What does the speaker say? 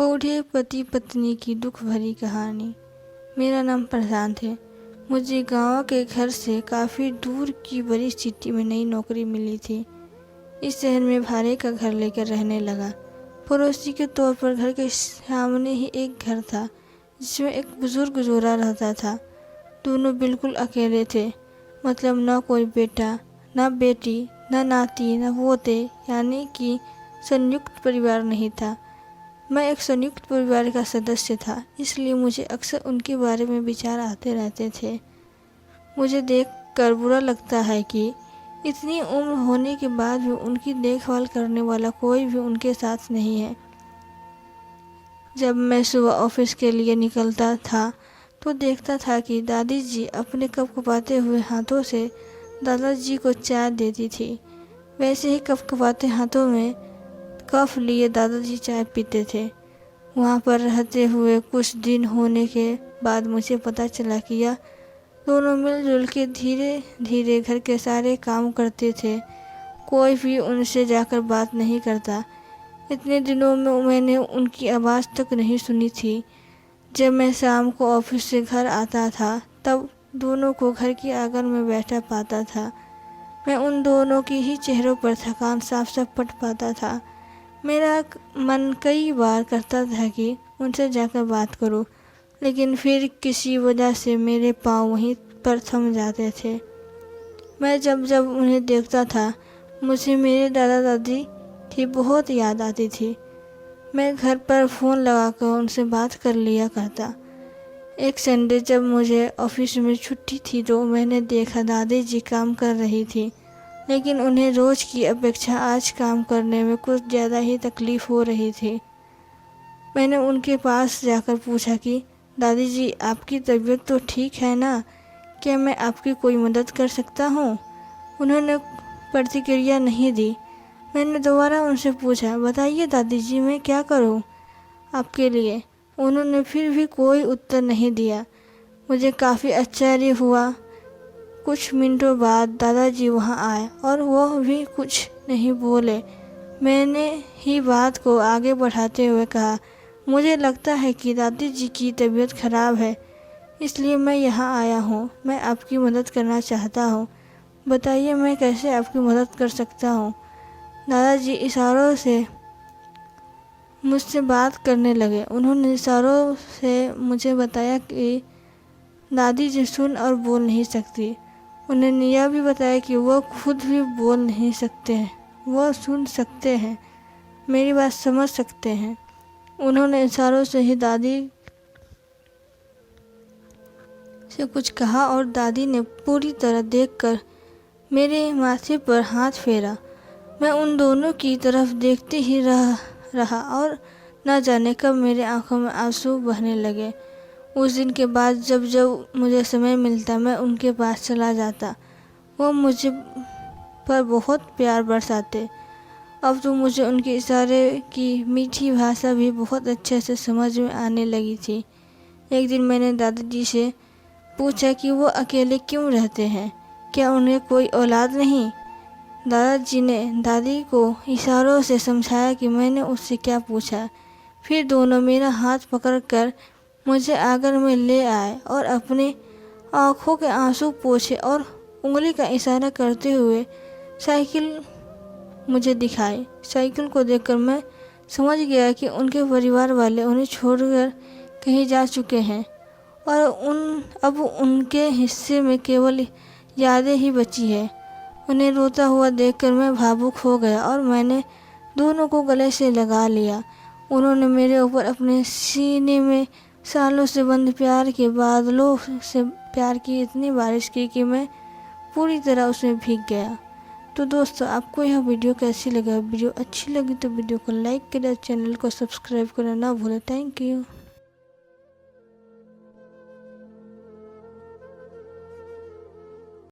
बूढ़े पति पत्नी की दुख भरी कहानी। मेरा नाम प्रशांत है। मुझे गांव के घर से काफ़ी दूर की बड़ी सिटी में नई नौकरी मिली थी। इस शहर में भाड़े का घर लेकर रहने लगा। पड़ोसी के तौर पर घर के सामने ही एक घर था जिसमें एक बुजुर्ग जोड़ा रहता था। दोनों बिल्कुल अकेले थे, मतलब ना कोई बेटा, ना बेटी, ना नाती, ना पोते, यानी कि संयुक्त परिवार नहीं था। मैं एक संयुक्त परिवार का सदस्य था, इसलिए मुझे अक्सर उनके बारे में विचार आते रहते थे। मुझे देखकर बुरा लगता है कि इतनी उम्र होने के बाद भी उनकी देखभाल करने वाला कोई भी उनके साथ नहीं है। जब मैं सुबह ऑफिस के लिए निकलता था तो देखता था कि दादी जी अपने कपकपाते हुए हाथों से दादाजी को चाय देती थी। वैसे ही कपकपाते हाथों में कप लिए दादाजी चाय पीते थे। वहाँ पर रहते हुए कुछ दिन होने के बाद मुझे पता चला कि यह दोनों मिलजुल के धीरे धीरे घर के सारे काम करते थे। कोई भी उनसे जाकर बात नहीं करता। इतने दिनों में मैंने उनकी आवाज़ तक नहीं सुनी थी। जब मैं शाम को ऑफिस से घर आता था तब दोनों को घर के आंगन में बैठा पाता था। मैं उन दोनों की ही चेहरों पर थकान साफ साफ पढ़ पाता था। मेरा मन कई बार करता था कि उनसे जाकर बात करूं, लेकिन फिर किसी वजह से मेरे पाँव वहीं पर थम जाते थे। मैं जब जब उन्हें देखता था मुझे मेरे दादा दादी की बहुत याद आती थी। मैं घर पर फ़ोन लगाकर उनसे बात कर लिया करता। एक संडे जब मुझे ऑफिस में छुट्टी थी तो मैंने देखा दादी जी काम कर रही थी, लेकिन उन्हें रोज़ की अपेक्षा आज काम करने में कुछ ज़्यादा ही तकलीफ़ हो रही थी। मैंने उनके पास जाकर पूछा कि दादी जी, आपकी तबीयत तो ठीक है ना? क्या मैं आपकी कोई मदद कर सकता हूँ? उन्होंने प्रतिक्रिया नहीं दी। मैंने दोबारा उनसे पूछा, बताइए दादी जी, मैं क्या करूँ आपके लिए? उन्होंने फिर भी कोई उत्तर नहीं दिया। मुझे काफ़ी आश्चर्य हुआ। कुछ मिनटों बाद दादाजी वहाँ आए और वह भी कुछ नहीं बोले। मैंने ही बात को आगे बढ़ाते हुए कहा, मुझे लगता है कि दादी जी की तबीयत खराब है, इसलिए मैं यहाँ आया हूँ। मैं आपकी मदद करना चाहता हूँ। बताइए मैं कैसे आपकी मदद कर सकता हूँ? दादाजी इशारों से मुझसे बात करने लगे। उन्होंने इशारों से मुझे बताया कि दादी जी सुन और बोल नहीं सकती। उन्होंने यह भी बताया कि वह खुद भी बोल नहीं सकते हैं, वह सुन सकते हैं, मेरी बात समझ सकते हैं। उन्होंने इशारों से ही दादी से कुछ कहा और दादी ने पूरी तरह देखकर मेरे माथे पर हाथ फेरा। मैं उन दोनों की तरफ देखते ही रहा और न जाने कब मेरे आंखों में आंसू बहने लगे। उस दिन के बाद जब जब मुझे समय मिलता मैं उनके पास चला जाता। वो मुझे पर बहुत प्यार बरसाते। अब तो मुझे उनके इशारे की मीठी भाषा भी बहुत अच्छे से समझ में आने लगी थी। एक दिन मैंने दादाजी से पूछा कि वो अकेले क्यों रहते हैं, क्या उन्हें कोई औलाद नहीं? दादाजी ने दादी को इशारों से समझाया कि मैंने उससे क्या पूछा। फिर दोनों मेरा हाथ पकड़कर मुझे आंगन में ले आए और अपने आँखों के आंसू पोंछे और उंगली का इशारा करते हुए साइकिल मुझे दिखाई। साइकिल को देखकर मैं समझ गया कि उनके परिवार वाले उन्हें छोड़कर कहीं जा चुके हैं और अब उनके हिस्से में केवल यादें ही बची है। उन्हें रोता हुआ देखकर मैं भावुक हो गया और मैंने दोनों को गले से लगा लिया। उन्होंने मेरे ऊपर अपने सीने में सालों से बंद प्यार के बादलों से प्यार की इतनी बारिश की कि मैं पूरी तरह उसमें भीग गया। तो दोस्तों, आपको यह वीडियो कैसी लगा? वीडियो अच्छी लगी तो वीडियो को लाइक करें, चैनल को सब्सक्राइब करना ना भूलें। Thank you.